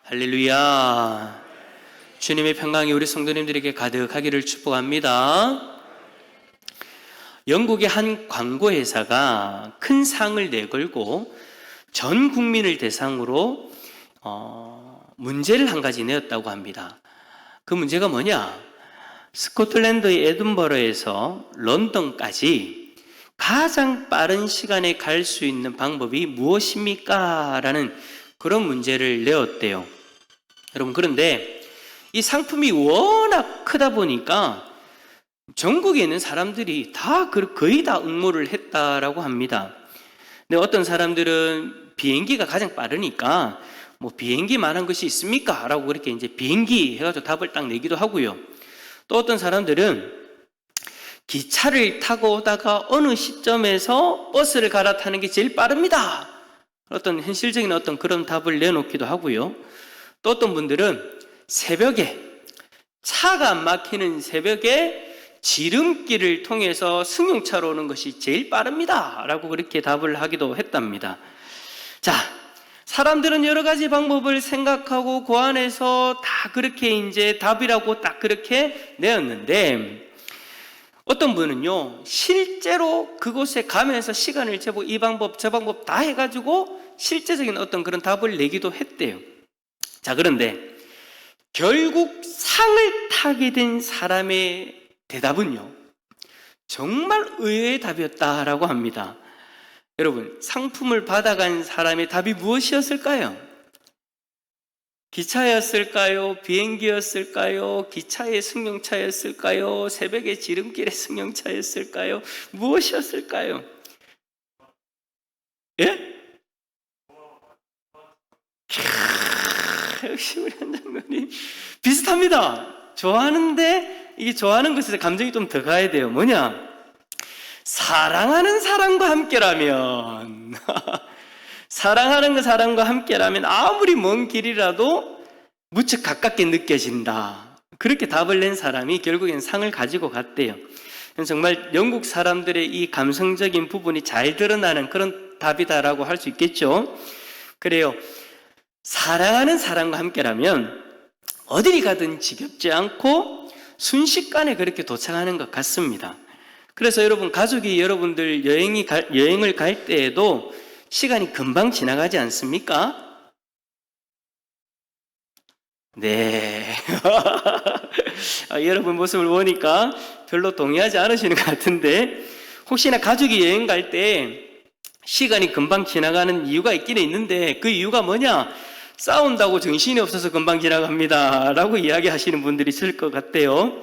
할렐루야. 주님의 평강이 우리 성도님들에게 가득하기를 축복합니다. 영국의 한 광고회사가 큰 상을 내걸고 전 국민을 대상으로 문제를 한 가지 내었다고 합니다. 그 문제가 뭐냐? 스코틀랜드의 에든버러에서 런던까지 가장 빠른 시간에 갈 수 있는 방법이 무엇입니까? 라는 그런 문제를 내었대요. 여러분, 그런데 이 상품이 워낙 크다 보니까 전국에 있는 사람들이 거의 다 응모를 했다라고 합니다. 근데 어떤 사람들은 비행기가 가장 빠르니까 비행기만한 것이 있습니까? 라고 그렇게 이제 비행기 해가지고 답을 딱 내기도 하고요. 또 어떤 사람들은 기차를 타고 오다가 어느 시점에서 버스를 갈아타는 게 제일 빠릅니다. 어떤 현실적인 어떤 그런 답을 내놓기도 하고요. 또 어떤 분들은 새벽에, 차가 안 막히는 새벽에 지름길을 통해서 승용차로 오는 것이 제일 빠릅니다. 라고 그렇게 답을 하기도 했답니다. 자, 사람들은 여러 가지 방법을 생각하고 그 안에서 다 그렇게 이제 답이라고 딱 그렇게 내었는데, 어떤 분은요, 실제로 그곳에 가면서 시간을 재고 이 방법, 저 방법 다 해가지고 실제적인 어떤 그런 답을 내기도 했대요. 자, 그런데 결국 상을 타게 된 사람의 대답은요, 정말 의외의 답이었다라고 합니다. 여러분, 상품을 받아간 사람의 답이 무엇이었을까요? 기차였을까요? 비행기였을까요? 기차의 승용차였을까요? 새벽의 지름길의 승용차였을까요? 무엇이었을까요? 예? 역시 우리 한 장로님 비슷합니다. 좋아하는데 이게 좋아하는 것에 감정이 좀 더 가야 돼요. 뭐냐? 사랑하는 사람과 함께라면 사랑하는 그 사람과 함께라면 아무리 먼 길이라도 무척 가깝게 느껴진다. 그렇게 답을 낸 사람이 결국엔 상을 가지고 갔대요. 정말 영국 사람들의 이 감성적인 부분이 잘 드러나는 그런 답이다라고 할 수 있겠죠. 그래요. 사랑하는 사람과 함께라면 어디를 가든 지겹지 않고 순식간에 그렇게 도착하는 것 같습니다. 그래서 여러분, 가족이 여러분들 여행을 갈 때에도 시간이 금방 지나가지 않습니까? 네. 여러분 모습을 보니까 별로 동의하지 않으시는 것 같은데, 혹시나 가족이 여행 갈 때 시간이 금방 지나가는 이유가 있기는 있는데, 그 이유가 뭐냐? 싸운다고 정신이 없어서 금방 지나갑니다 라고 이야기하시는 분들이 있을 것 같아요.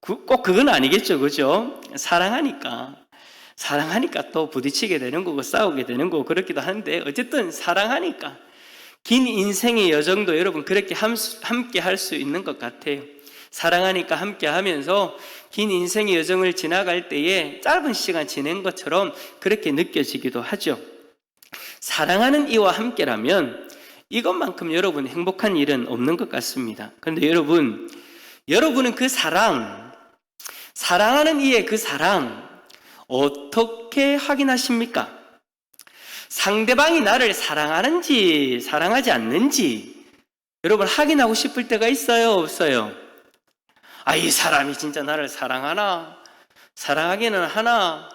꼭 그건 아니겠죠, 그죠? 사랑하니까 또 부딪히게 되는 거고 싸우게 되는 거고 그렇기도 한데, 어쨌든 사랑하니까 긴 인생의 여정도 여러분 그렇게 함께 할 수 있는 것 같아요. 사랑하니까 함께 하면서 긴 인생의 여정을 지나갈 때에 짧은 시간 지낸 것처럼 그렇게 느껴지기도 하죠. 사랑하는 이와 함께라면 이것만큼 여러분 행복한 일은 없는 것 같습니다. 그런데 여러분은 그 사랑하는 이의 그 사랑 어떻게 확인하십니까? 상대방이 나를 사랑하는지 사랑하지 않는지 여러분 확인하고 싶을 때가 있어요, 없어요? 이 사람이 진짜 나를 사랑하나? 사랑하기는 하나?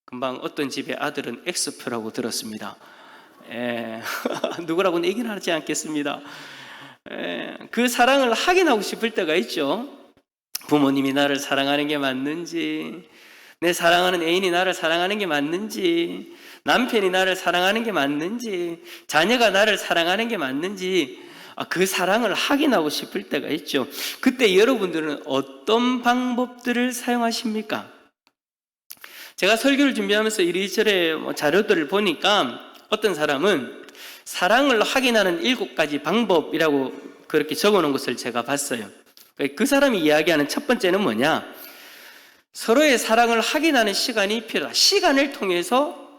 금방 어떤 집의 아들은 X표라고 들었습니다. 누구라고는 얘기는 하지 않겠습니다. 그 사랑을 확인하고 싶을 때가 있죠. 부모님이 나를 사랑하는 게 맞는지, 내 사랑하는 애인이 나를 사랑하는 게 맞는지, 남편이 나를 사랑하는 게 맞는지, 자녀가 나를 사랑하는 게 맞는지, 그 사랑을 확인하고 싶을 때가 있죠. 그때 여러분들은 어떤 방법들을 사용하십니까? 제가 설교를 준비하면서 이리저리 자료들을 보니까 어떤 사람은 사랑을 확인하는 7가지 방법이라고 그렇게 적어놓은 것을 제가 봤어요. 그 사람이 이야기하는 첫 번째는 뭐냐? 서로의 사랑을 확인하는 시간이 필요하다. 시간을 통해서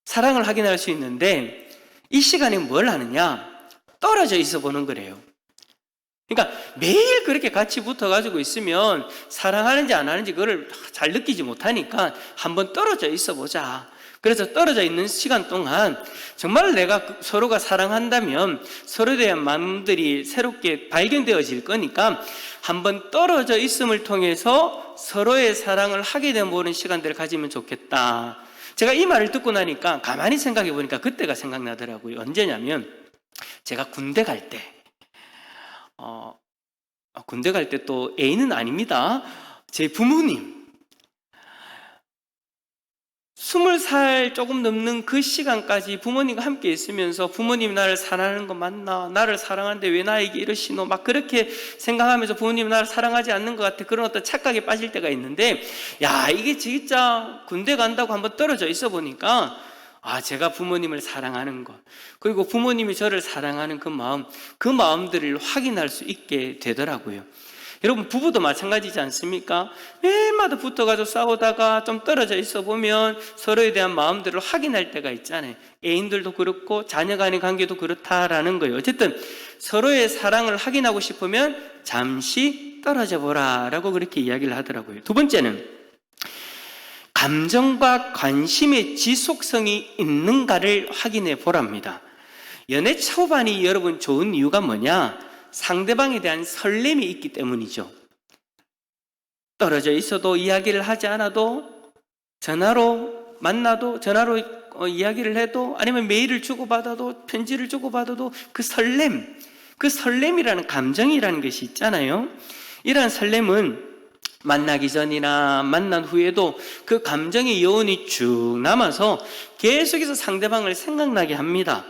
사랑을 확인할 수 있는데, 이 시간에 뭘 하느냐? 떨어져 있어 보는 거래요. 그러니까 매일 그렇게 같이 붙어가지고 있으면 사랑하는지 안 하는지 그걸 잘 느끼지 못하니까 한번 떨어져 있어 보자. 그래서 떨어져 있는 시간 동안 정말 내가 서로가 사랑한다면 서로에 대한 마음들이 새롭게 발견되어질 거니까 한번 떨어져 있음을 통해서 서로의 사랑을 하게 되는 시간들을 가지면 좋겠다. 제가 이 말을 듣고 나니까 가만히 생각해 보니까 그때가 생각나더라고요. 언제냐면 제가 군대 갈 때, 군대 갈 때 또 애인은 아닙니다. 제 부모님, 20살 조금 넘는 그 시간까지 부모님과 함께 있으면서 부모님이 나를 사랑하는 거 맞나? 나를 사랑하는데 왜 나에게 이러시노? 막 그렇게 생각하면서 부모님이 나를 사랑하지 않는 것 같아. 그런 어떤 착각에 빠질 때가 있는데, 야, 이게 진짜 군대 간다고 한번 떨어져 있어 보니까 제가 부모님을 사랑하는 것, 그리고 부모님이 저를 사랑하는 그 마음들을 확인할 수 있게 되더라고요. 여러분, 부부도 마찬가지지 않습니까? 매일마다 붙어가지고 싸우다가 좀 떨어져 있어 보면 서로에 대한 마음들을 확인할 때가 있잖아요. 애인들도 그렇고 자녀 간의 관계도 그렇다라는 거예요. 어쨌든 서로의 사랑을 확인하고 싶으면 잠시 떨어져 보라 라고 그렇게 이야기를 하더라고요. 두 번째는 감정과 관심의 지속성이 있는가를 확인해 보랍니다. 연애 초반이 여러분 좋은 이유가 뭐냐? 상대방에 대한 설렘이 있기 때문이죠. 떨어져 있어도 이야기를 하지 않아도, 전화로 만나도, 전화로 이야기를 해도, 아니면 메일을 주고받아도, 편지를 주고받아도 그 설렘이라는 감정이라는 것이 있잖아요. 이러한 설렘은 만나기 전이나 만난 후에도 그 감정의 여운이 쭉 남아서 계속해서 상대방을 생각나게 합니다.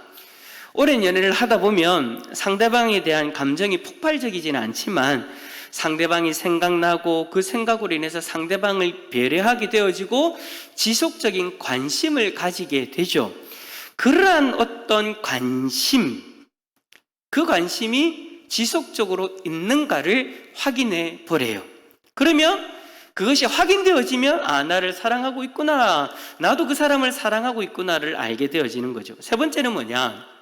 오랜 연애를 하다 보면 상대방에 대한 감정이 폭발적이지는 않지만 상대방이 생각나고 그 생각으로 인해서 상대방을 배려하게 되어지고 지속적인 관심을 가지게 되죠. 그러한 어떤 관심, 그 관심이 지속적으로 있는가를 확인해 보래요. 그러면 그것이 확인되어지면 나를 사랑하고 있구나, 나도 그 사람을 사랑하고 있구나를 알게 되어지는 거죠. 세 번째는 뭐냐?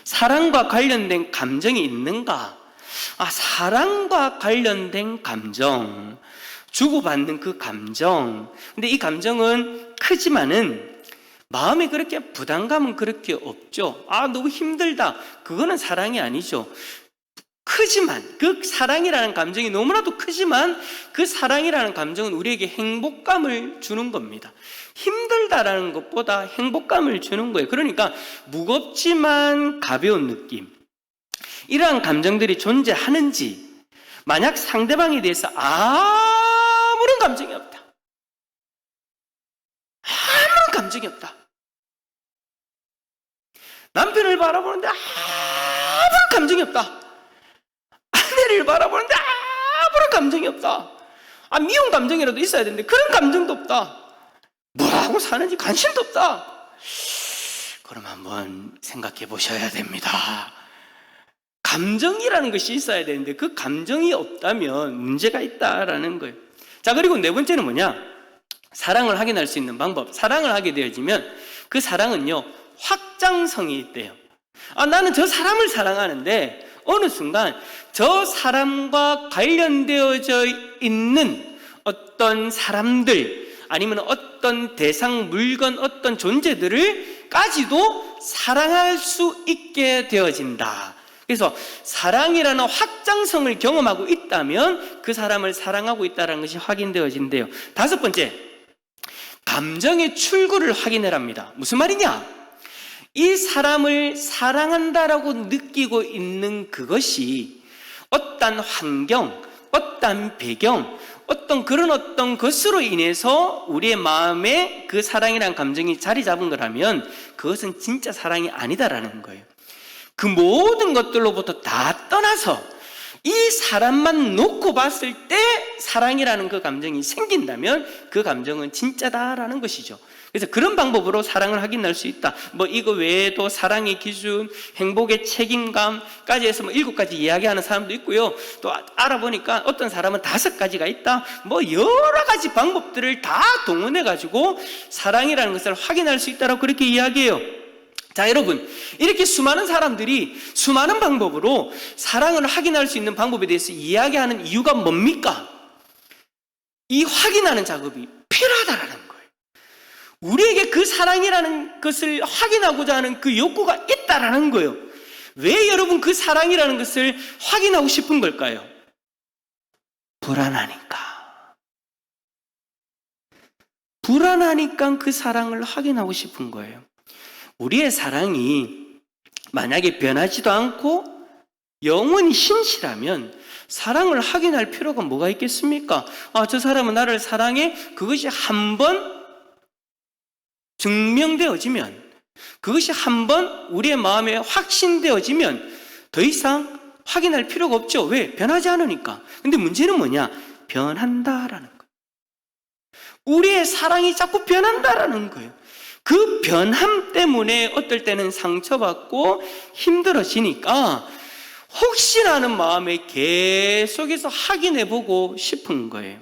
사랑과 관련된 감정이 있는가? 사랑과 관련된 감정, 주고받는 그 감정. 근데 이 감정은 크지만은 마음에 그렇게 부담감은 그렇게 없죠. 너무 힘들다. 그거는 사랑이 아니죠. 크지만, 그 사랑이라는 감정이 너무나도 크지만 그 사랑이라는 감정은 우리에게 행복감을 주는 겁니다. 힘들다라는 것보다 행복감을 주는 거예요. 그러니까 무겁지만 가벼운 느낌, 이러한 감정들이 존재하는지, 만약 상대방에 대해서 아무런 감정이 없다, 아무런 감정이 없다, 남편을 바라보는데 아무런 감정이 없다, 아내를 바라보는데 아무런 감정이 없다, 미운 감정이라도 있어야 되는데 그런 감정도 없다, 뭐하고 사는지 관심도 없다, 그럼 한번 생각해 보셔야 됩니다. 감정이라는 것이 있어야 되는데 그 감정이 없다면 문제가 있다라는 거예요. 자, 그리고 네 번째는 뭐냐? 사랑을 확인할 수 있는 방법. 사랑을 하게 되어지면 그 사랑은요, 확장성이 있대요. 나는 저 사람을 사랑하는데 어느 순간 저 사람과 관련되어져 있는 어떤 사람들, 아니면 어떤 대상, 물건, 어떤 존재들을 까지도 사랑할 수 있게 되어진다. 그래서 사랑이라는 확장성을 경험하고 있다면 그 사람을 사랑하고 있다는 것이 확인되어진대요. 다섯 번째, 감정의 출구를 확인해랍니다. 무슨 말이냐? 이 사람을 사랑한다라고 느끼고 있는 그것이 어떤 환경, 어떤 배경, 어떤 것으로 인해서 우리의 마음에 그 사랑이라는 감정이 자리 잡은 거라면 그것은 진짜 사랑이 아니다라는 거예요. 그 모든 것들로부터 다 떠나서 이 사람만 놓고 봤을 때 사랑이라는 그 감정이 생긴다면 그 감정은 진짜다라는 것이죠. 그래서 그런 방법으로 사랑을 확인할 수 있다. 이거 외에도 사랑의 기준, 행복의 책임감까지 해서 7가지 이야기하는 사람도 있고요. 또 알아보니까 어떤 사람은 5가지가 있다. 여러 가지 방법들을 다 동원해가지고 사랑이라는 것을 확인할 수 있다라고 그렇게 이야기해요. 자, 여러분, 이렇게 수많은 사람들이 수많은 방법으로 사랑을 확인할 수 있는 방법에 대해서 이야기하는 이유가 뭡니까? 이 확인하는 작업이 필요하다라는 거예요. 우리에게 그 사랑이라는 것을 확인하고자 하는 그 욕구가 있다라는 거예요. 왜 여러분 그 사랑이라는 것을 확인하고 싶은 걸까요? 불안하니까. 불안하니까 그 사랑을 확인하고 싶은 거예요. 우리의 사랑이 만약에 변하지도 않고 영원히 신실하면 사랑을 확인할 필요가 뭐가 있겠습니까? 저 사람은 나를 사랑해. 그것이 한번 증명되어지면, 그것이 한번 우리의 마음에 확신되어지면 더 이상 확인할 필요가 없죠. 왜? 변하지 않으니까. 근데 문제는 뭐냐? 변한다라는 거예요. 우리의 사랑이 자꾸 변한다라는 거예요. 그 변함 때문에 어떨 때는 상처받고 힘들어지니까 혹시나 하는 마음에 계속해서 확인해보고 싶은 거예요.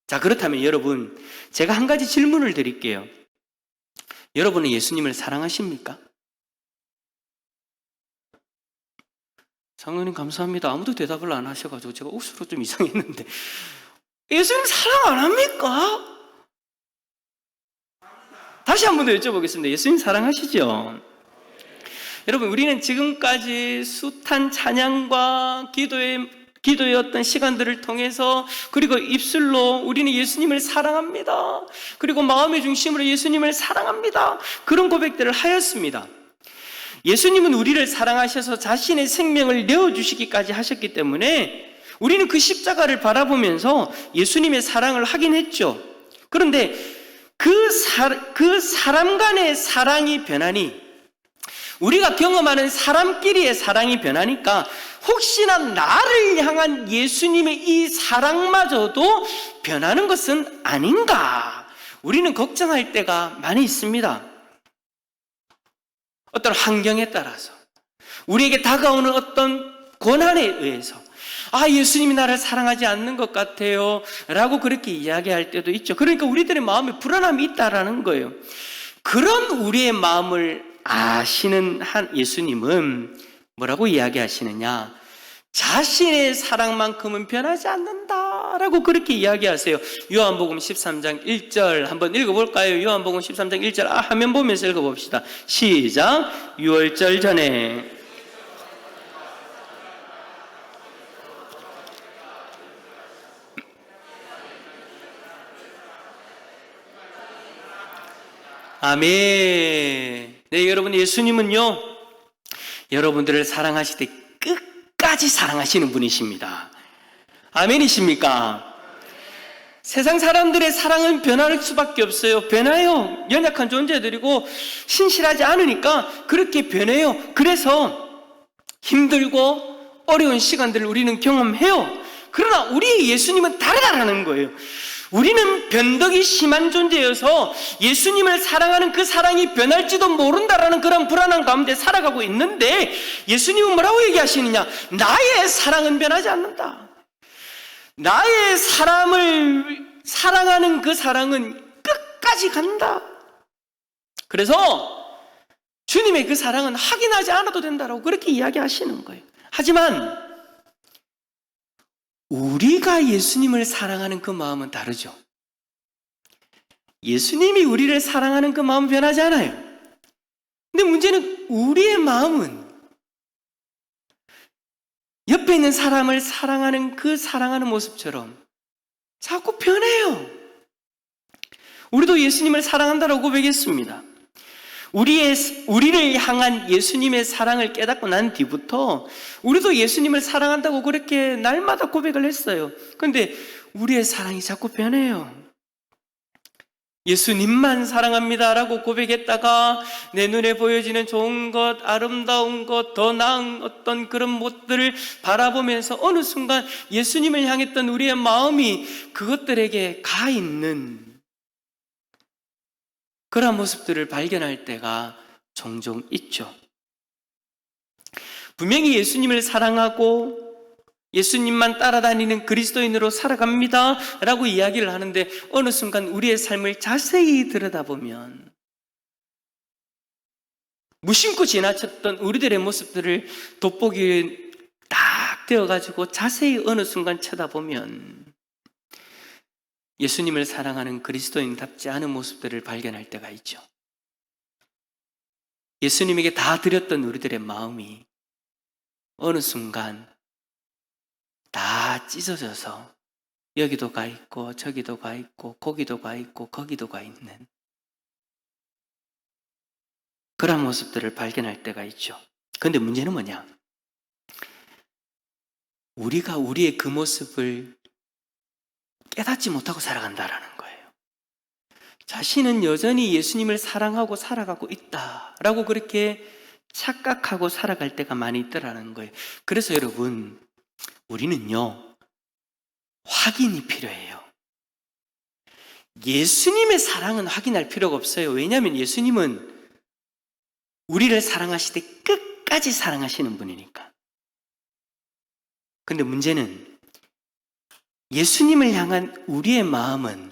자, 그렇다면 여러분, 제가 한 가지 질문을 드릴게요. 여러분은 예수님을 사랑하십니까? 장로님 감사합니다. 아무도 대답을 안 하셔가지고 제가 억수로 좀 이상했는데, 예수님 사랑 안 합니까? 다시 한 번 더 여쭤보겠습니다. 예수님 사랑하시죠? 여러분, 우리는 지금까지 숱한 찬양과 기도의 어떤 시간들을 통해서, 그리고 입술로 우리는 예수님을 사랑합니다, 그리고 마음의 중심으로 예수님을 사랑합니다, 그런 고백들을 하였습니다. 예수님은 우리를 사랑하셔서 자신의 생명을 내어주시기까지 하셨기 때문에 우리는 그 십자가를 바라보면서 예수님의 사랑을 확인했죠. 그런데 그 사람 간의 사랑이 변하니, 우리가 경험하는 사람끼리의 사랑이 변하니까 혹시나 나를 향한 예수님의 이 사랑마저도 변하는 것은 아닌가, 우리는 걱정할 때가 많이 있습니다. 어떤 환경에 따라서, 우리에게 다가오는 어떤 고난에 의해서 예수님이 나를 사랑하지 않는 것 같아요 라고 그렇게 이야기할 때도 있죠. 그러니까 우리들의 마음에 불안함이 있다라는 거예요. 그런 우리의 마음을 아시는 한 예수님은 뭐라고 이야기하시느냐? 자신의 사랑만큼은 변하지 않는다라고 그렇게 이야기하세요. 요한복음 13장 1절 한번 읽어볼까요? 요한복음 13장 1절 화면 보면서 읽어봅시다. 시작. 6월절 전에 아멘. 네, 여러분, 예수님은요, 여러분들을 사랑하실 때 끝까지 사랑하시는 분이십니다. 아멘이십니까? 세상 사람들의 사랑은 변할 수밖에 없어요. 변해요. 연약한 존재들이고 신실하지 않으니까 그렇게 변해요. 그래서 힘들고 어려운 시간들을 우리는 경험해요. 그러나 우리 예수님은 다르다라는 거예요. 우리는 변덕이 심한 존재여서 예수님을 사랑하는 그 사랑이 변할지도 모른다라는 그런 불안한 가운데 살아가고 있는데, 예수님은 뭐라고 얘기하시느냐? 나의 사랑은 변하지 않는다. 나의 사람을 사랑하는 그 사랑은 끝까지 간다. 그래서 주님의 그 사랑은 확인하지 않아도 된다라고 그렇게 이야기하시는 거예요. 하지만 우리가 예수님을 사랑하는 그 마음은 다르죠. 예수님이 우리를 사랑하는 그 마음은 변하지 않아요. 근데 문제는 우리의 마음은 옆에 있는 사람을 사랑하는 그 사랑하는 모습처럼 자꾸 변해요. 우리도 예수님을 사랑한다고 고백했습니다. 우리를 향한 예수님의 사랑을 깨닫고 난 뒤부터 우리도 예수님을 사랑한다고 그렇게 날마다 고백을 했어요. 그런데 우리의 사랑이 자꾸 변해요. 예수님만 사랑합니다라고 고백했다가 내 눈에 보여지는 좋은 것, 아름다운 것, 더 나은 어떤 그런 것들을 바라보면서 어느 순간 예수님을 향했던 우리의 마음이 그것들에게 가 있는 그런 모습들을 발견할 때가 종종 있죠. 분명히 예수님을 사랑하고 예수님만 따라다니는 그리스도인으로 살아갑니다 라고 이야기를 하는데, 어느 순간 우리의 삶을 자세히 들여다보면 무심코 지나쳤던 우리들의 모습들을 돋보기 딱 되어가지고 자세히 어느 순간 쳐다보면 예수님을 사랑하는 그리스도인답지 않은 모습들을 발견할 때가 있죠. 예수님에게 다 드렸던 우리들의 마음이 어느 순간 다 찢어져서 여기도 가 있고 저기도 가 있고 거기도 가 있고 거기도 가 있는 그런 모습들을 발견할 때가 있죠. 그런데 문제는 뭐냐? 우리가 우리의 그 모습을 깨닫지 못하고 살아간다라는 거예요. 자신은 여전히 예수님을 사랑하고 살아가고 있다라고 그렇게 착각하고 살아갈 때가 많이 있더라는 거예요. 그래서 여러분, 우리는요, 확인이 필요해요. 예수님의 사랑은 확인할 필요가 없어요. 왜냐하면 예수님은 우리를 사랑하실 때 끝까지 사랑하시는 분이니까. 근데 문제는 예수님을 향한 우리의 마음은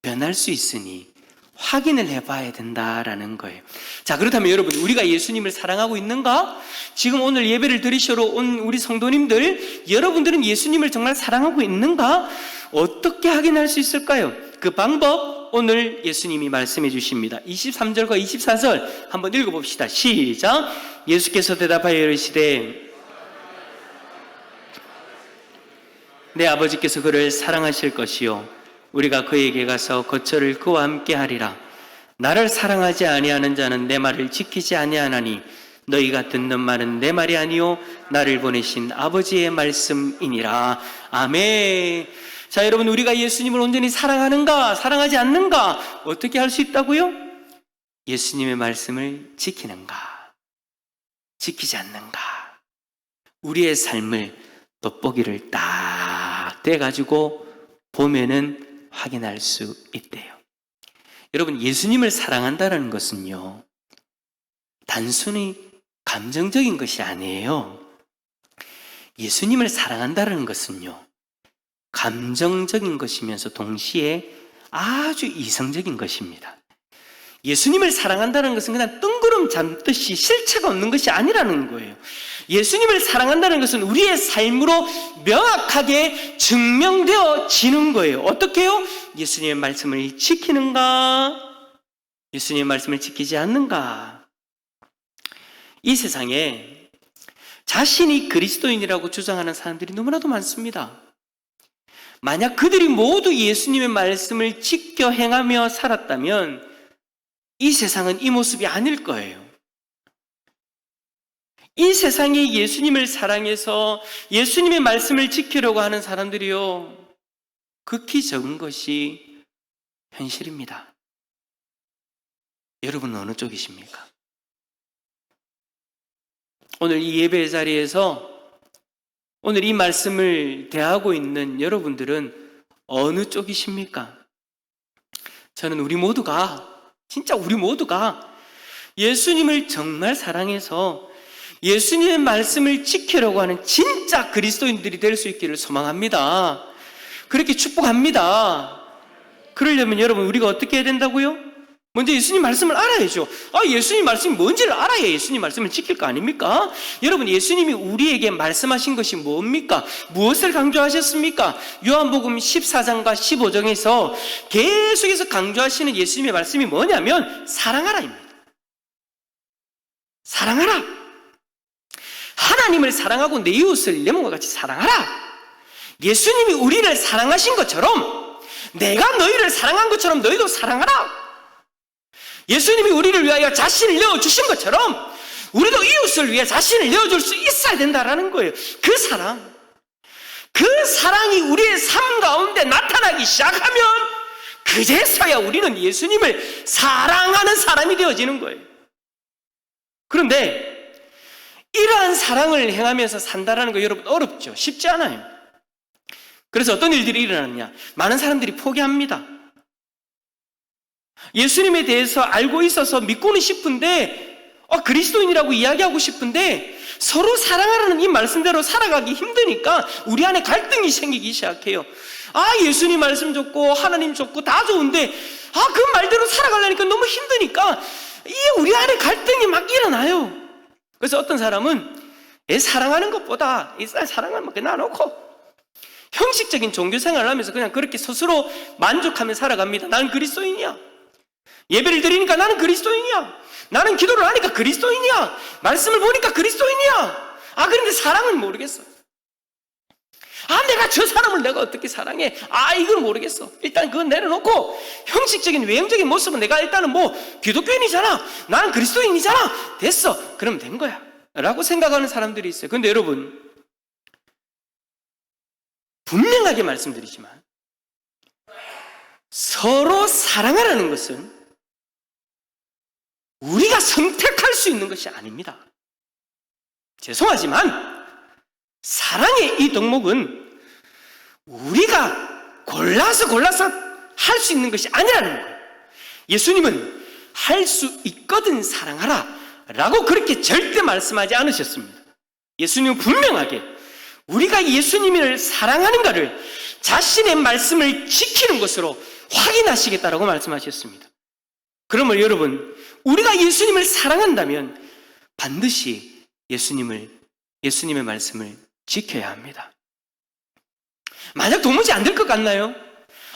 변할 수 있으니 확인을 해봐야 된다라는 거예요. 자, 그렇다면 여러분, 우리가 예수님을 사랑하고 있는가? 지금 오늘 예배를 드리시러 온 우리 성도님들, 여러분들은 예수님을 정말 사랑하고 있는가? 어떻게 확인할 수 있을까요? 그 방법 오늘 예수님이 말씀해 주십니다. 23절과 24절 한번 읽어봅시다. 시작. 예수께서 대답하여 이르시되 내 아버지께서 그를 사랑하실 것이요 우리가 그에게 가서 거처를 그와 함께 하리라. 나를 사랑하지 아니하는 자는 내 말을 지키지 아니하나니 너희가 듣는 말은 내 말이 아니요 나를 보내신 아버지의 말씀이니라. 아멘. 자, 여러분, 우리가 예수님을 온전히 사랑하는가 사랑하지 않는가 어떻게 할 수 있다고요? 예수님의 말씀을 지키는가 지키지 않는가. 우리의 삶을 돋보기를 딱 떼가지고 보면은 확인할 수 있대요. 여러분, 예수님을 사랑한다는 것은요, 단순히 감정적인 것이 아니에요. 예수님을 사랑한다는 것은요, 감정적인 것이면서 동시에 아주 이성적인 것입니다. 예수님을 사랑한다는 것은 그냥 뜬구름 잡듯이 실체가 없는 것이 아니라는 거예요. 예수님을 사랑한다는 것은 우리의 삶으로 명확하게 증명되어지는 거예요. 어떻게 해요? 예수님의 말씀을 지키는가? 예수님의 말씀을 지키지 않는가? 이 세상에 자신이 그리스도인이라고 주장하는 사람들이 너무나도 많습니다. 만약 그들이 모두 예수님의 말씀을 지켜 행하며 살았다면 이 세상은 이 모습이 아닐 거예요. 이 세상에 예수님을 사랑해서 예수님의 말씀을 지키려고 하는 사람들이요, 극히 적은 것이 현실입니다. 여러분은 어느 쪽이십니까? 오늘 이 예배 자리에서 오늘 이 말씀을 대하고 있는 여러분들은 어느 쪽이십니까? 저는 우리 모두가, 진짜 우리 모두가 예수님을 정말 사랑해서 예수님의 말씀을 지키려고 하는 진짜 그리스도인들이 될 수 있기를 소망합니다. 그렇게 축복합니다. 그러려면 여러분, 우리가 어떻게 해야 된다고요? 먼저 예수님 말씀을 알아야죠. 예수님 말씀이 뭔지를 알아야 예수님 말씀을 지킬 거 아닙니까? 여러분, 예수님이 우리에게 말씀하신 것이 뭡니까? 무엇을 강조하셨습니까? 요한복음 14장과 15장에서 계속해서 강조하시는 예수님의 말씀이 뭐냐면 사랑하라입니다. 사랑하라. 하나님을 사랑하고 내 이웃을 내 몸과 같이 사랑하라. 예수님이 우리를 사랑하신 것처럼 내가 너희를 사랑한 것처럼 너희도 사랑하라. 예수님이 우리를 위하여 자신을 내어주신 것처럼 우리도 이웃을 위해 자신을 내어줄 수 있어야 된다라는 거예요. 그 사랑이 우리의 삶 가운데 나타나기 시작하면 그제서야 우리는 예수님을 사랑하는 사람이 되어지는 거예요. 그런데 이러한 사랑을 행하면서 산다라는 거 여러분 어렵죠? 쉽지 않아요. 그래서 어떤 일들이 일어나느냐? 많은 사람들이 포기합니다. 예수님에 대해서 알고 있어서 믿고는 싶은데 그리스도인이라고 이야기하고 싶은데 서로 사랑하라는 이 말씀대로 살아가기 힘드니까 우리 안에 갈등이 생기기 시작해요. 예수님 말씀 좋고 하나님 좋고 다 좋은데 그 말대로 살아가려니까 너무 힘드니까 우리 안에 갈등이 막 일어나요. 그래서 어떤 사람은 사랑하는 것보다 사랑하는 거 놔놓고 형식적인 종교 생활을 하면서 그냥 그렇게 스스로 만족하며 살아갑니다. 나는 그리스도인이야. 예배를 드리니까 나는 그리스도인이야. 나는 기도를 하니까 그리스도인이야. 말씀을 보니까 그리스도인이야. 그런데 사랑은 모르겠어. 내가 저 사람을 내가 어떻게 사랑해? 이걸 모르겠어. 일단 그건 내려놓고 형식적인 외형적인 모습은 내가 일단은 기독교인이잖아. 나는 그리스도인이잖아. 됐어. 그러면 된 거야. 라고 생각하는 사람들이 있어요. 그런데 여러분, 분명하게 말씀드리지만 서로 사랑하라는 것은 우리가 선택할 수 있는 것이 아닙니다. 죄송하지만 사랑의 이 덕목은 우리가 골라서 할 수 있는 것이 아니라는 거예요. 예수님은 할 수 있거든 사랑하라 라고 그렇게 절대 말씀하지 않으셨습니다. 예수님은 분명하게 우리가 예수님을 사랑하는가를 자신의 말씀을 지키는 것으로 확인하시겠다라고 말씀하셨습니다. 그러면 여러분, 우리가 예수님을 사랑한다면 반드시 예수님의 말씀을 지켜야 합니다. 만약 도무지 안 될 것 같나요?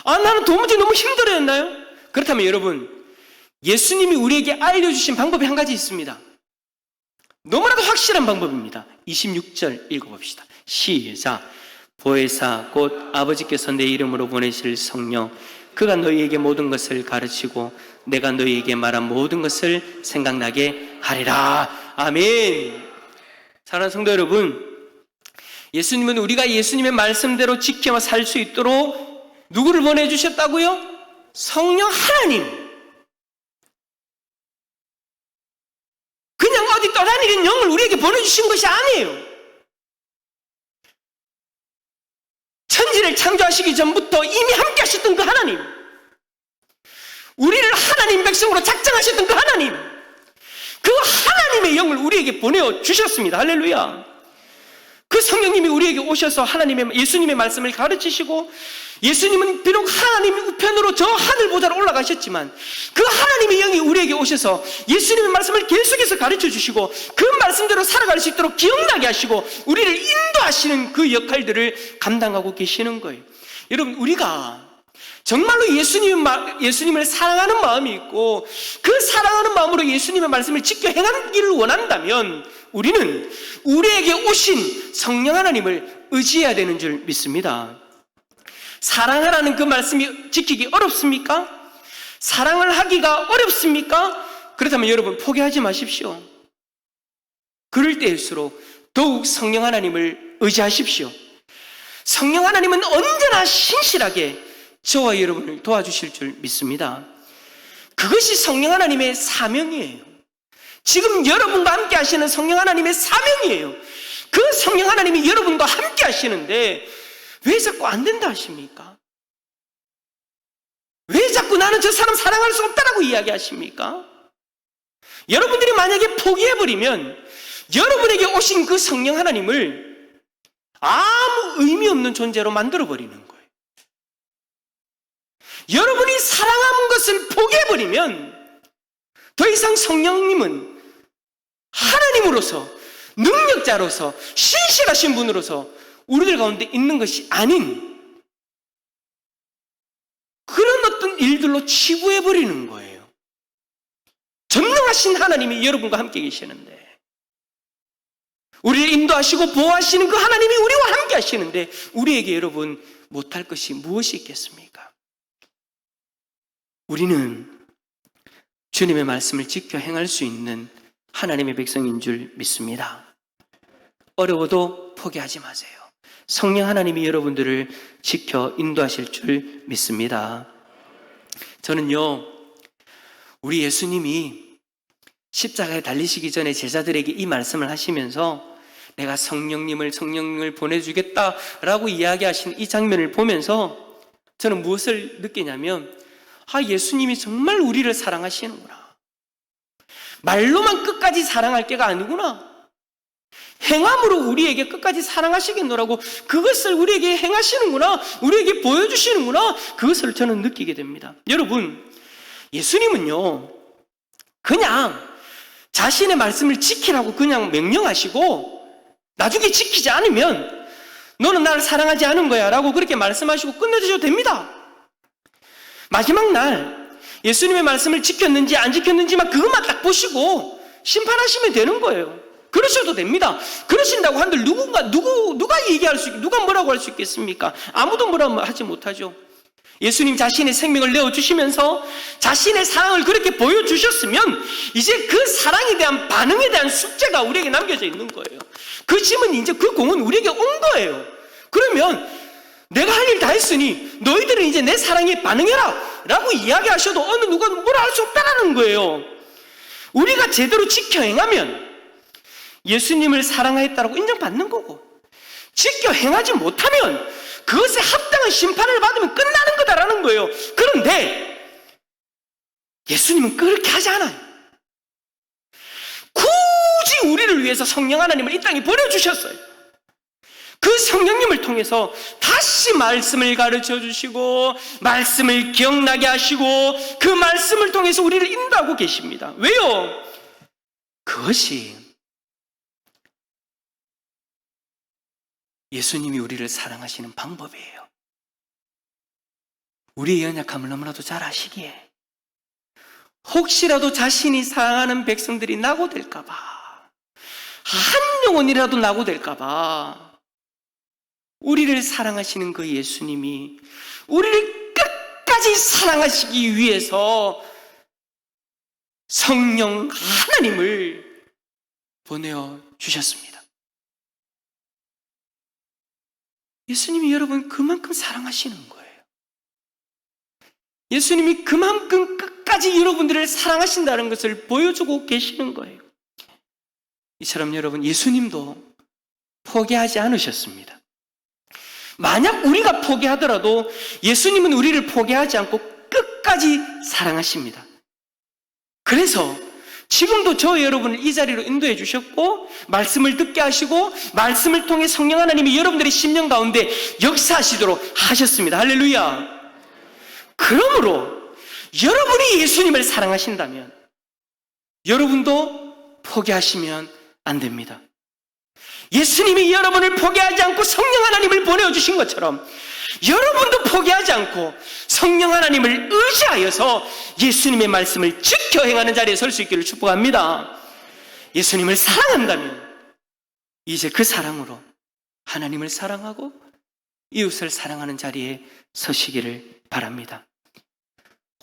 나는 도무지 너무 힘들어했나요? 그렇다면 여러분, 예수님이 우리에게 알려주신 방법이 한 가지 있습니다. 너무나도 확실한 방법입니다. 26절 읽어봅시다. 시작. 보혜사 곧 아버지께서 내 이름으로 보내실 성령, 그가 너희에게 모든 것을 가르치고 내가 너희에게 말한 모든 것을 생각나게 하리라. 아멘. 사랑하는 성도 여러분, 예수님은 우리가 예수님의 말씀대로 지켜 살 수 있도록 누구를 보내주셨다고요? 성령 하나님. 그냥 어디 떠다니는 영을 우리에게 보내주신 것이 아니에요. 천지를 창조하시기 전부터 이미 함께 하셨던 그 하나님, 우리를 하나님 백성으로 작정하셨던 그 하나님, 그 하나님의 영을 우리에게 보내주셨습니다. 할렐루야. 그 성령님이 우리에게 오셔서 예수님의 말씀을 가르치시고, 예수님은 비록 하나님 우편으로 저 하늘보다로 올라가셨지만 그 하나님의 영이 우리에게 오셔서 예수님의 말씀을 계속해서 가르쳐 주시고 그 말씀대로 살아갈 수 있도록 기억나게 하시고 우리를 인도하시는 그 역할들을 감당하고 계시는 거예요. 여러분, 우리가 정말로 예수님을 사랑하는 마음이 있고 그 사랑하는 마음으로 예수님의 말씀을 지켜 행하기를 원한다면 우리는 우리에게 오신 성령 하나님을 의지해야 되는 줄 믿습니다. 사랑하라는 그 말씀이 지키기 어렵습니까? 사랑을 하기가 어렵습니까? 그렇다면 여러분, 포기하지 마십시오. 그럴 때일수록 더욱 성령 하나님을 의지하십시오. 성령 하나님은 언제나 신실하게 저와 여러분을 도와주실 줄 믿습니다. 그것이 성령 하나님의 사명이에요. 지금 여러분과 함께 하시는 성령 하나님의 사명이에요. 그 성령 하나님이 여러분과 함께 하시는데 왜 자꾸 안 된다 하십니까? 왜 자꾸 나는 저 사람 사랑할 수 없다라고 이야기하십니까? 여러분들이 만약에 포기해버리면 여러분에게 오신 그 성령 하나님을 아무 의미 없는 존재로 만들어버리는 거예요. 여러분이 사랑하는 것을 포기해버리면 더 이상 성령님은 하나님으로서, 능력자로서, 신실하신 분으로서 우리들 가운데 있는 것이 아닌 그런 어떤 일들로 치부해버리는 거예요. 전능하신 하나님이 여러분과 함께 계시는데, 우리를 인도하시고 보호하시는 그 하나님이 우리와 함께 하시는데 우리에게 여러분 못할 것이 무엇이 있겠습니까? 우리는 주님의 말씀을 지켜 행할 수 있는 하나님의 백성인 줄 믿습니다. 어려워도 포기하지 마세요. 성령 하나님이 여러분들을 지켜 인도하실 줄 믿습니다. 저는요, 우리 예수님이 십자가에 달리시기 전에 제자들에게 이 말씀을 하시면서 내가 성령님을 보내주겠다라고 이야기하신 이 장면을 보면서 저는 무엇을 느끼냐면, 예수님이 정말 우리를 사랑하시는구나. 말로만 끝까지 사랑할 게가 아니구나. 행함으로 우리에게 끝까지 사랑하시겠노라고 그것을 우리에게 행하시는구나, 우리에게 보여주시는구나, 그것을 저는 느끼게 됩니다. 여러분, 예수님은요 그냥 자신의 말씀을 지키라고 그냥 명령하시고 나중에 지키지 않으면 너는 나를 사랑하지 않은 거야 라고 그렇게 말씀하시고 끝내주셔도 됩니다. 마지막 날 예수님의 말씀을 지켰는지 안 지켰는지만 그것만 딱 보시고 심판하시면 되는 거예요. 그러셔도 됩니다. 그러신다고 한들 누가 얘기할 수, 누가 뭐라고 할 수 있겠습니까? 아무도 뭐라고 하지 못하죠. 예수님 자신의 생명을 내어주시면서 자신의 사랑을 그렇게 보여주셨으면 이제 그 사랑에 대한 반응에 대한 숙제가 우리에게 남겨져 있는 거예요. 그 짐은 이제 그 공은 우리에게 온 거예요. 그러면 내가 할 일 다 했으니 너희들은 이제 내 사랑에 반응해라 라고 이야기하셔도 어느 누가 뭐라 할 수 없다라는 거예요. 우리가 제대로 지켜 행하면 예수님을 사랑하였다라고 인정받는 거고, 지켜 행하지 못하면 그것에 합당한 심판을 받으면 끝나는 거다라는 거예요. 그런데 예수님은 그렇게 하지 않아요. 굳이 우리를 위해서 성령 하나님을 이 땅에 보내주셨어요. 그 성령님을 통해서 다시 말씀을 가르쳐 주시고 말씀을 기억나게 하시고 그 말씀을 통해서 우리를 인도하고 계십니다. 왜요? 그것이 예수님이 우리를 사랑하시는 방법이에요. 우리의 연약함을 너무나도 잘 아시기에 혹시라도 자신이 사랑하는 백성들이 낙오될까봐, 한 영혼이라도 낙오될까봐 우리를 사랑하시는 그 예수님이 우리를 끝까지 사랑하시기 위해서 성령 하나님을 보내어 주셨습니다. 예수님이 여러분 그만큼 사랑하시는 거예요. 예수님이 그만큼 끝까지 여러분들을 사랑하신다는 것을 보여주고 계시는 거예요. 이처럼 여러분 예수님도 포기하지 않으셨습니다. 만약 우리가 포기하더라도 예수님은 우리를 포기하지 않고 끝까지 사랑하십니다. 그래서 지금도 저 여러분을 이 자리로 인도해 주셨고 말씀을 듣게 하시고 말씀을 통해 성령 하나님이 여러분들의 심령 가운데 역사하시도록 하셨습니다. 할렐루야. 그러므로 여러분이 예수님을 사랑하신다면 여러분도 포기하시면 안 됩니다. 예수님이 여러분을 포기하지 않고 성령 하나님을 보내주신 것처럼 여러분도 포기하지 않고 성령 하나님을 의지하여서 예수님의 말씀을 지켜 행하는 자리에 설 수 있기를 축복합니다. 예수님을 사랑한다면 이제 그 사랑으로 하나님을 사랑하고 이웃을 사랑하는 자리에 서시기를 바랍니다.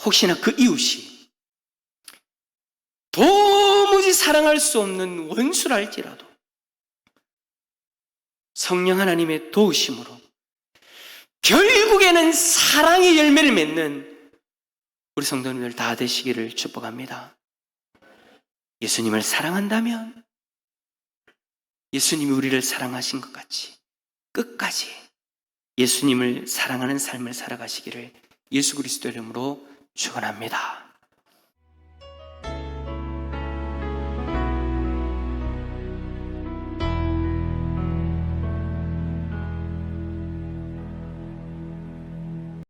혹시나 그 이웃이 도무지 사랑할 수 없는 원수랄지라도 성령 하나님의 도우심으로 결국에는 사랑의 열매를 맺는 우리 성도님들 다 되시기를 축복합니다. 예수님을 사랑한다면 예수님이 우리를 사랑하신 것 같이 끝까지 예수님을 사랑하는 삶을 살아가시기를 예수 그리스도 이름으로 축원합니다.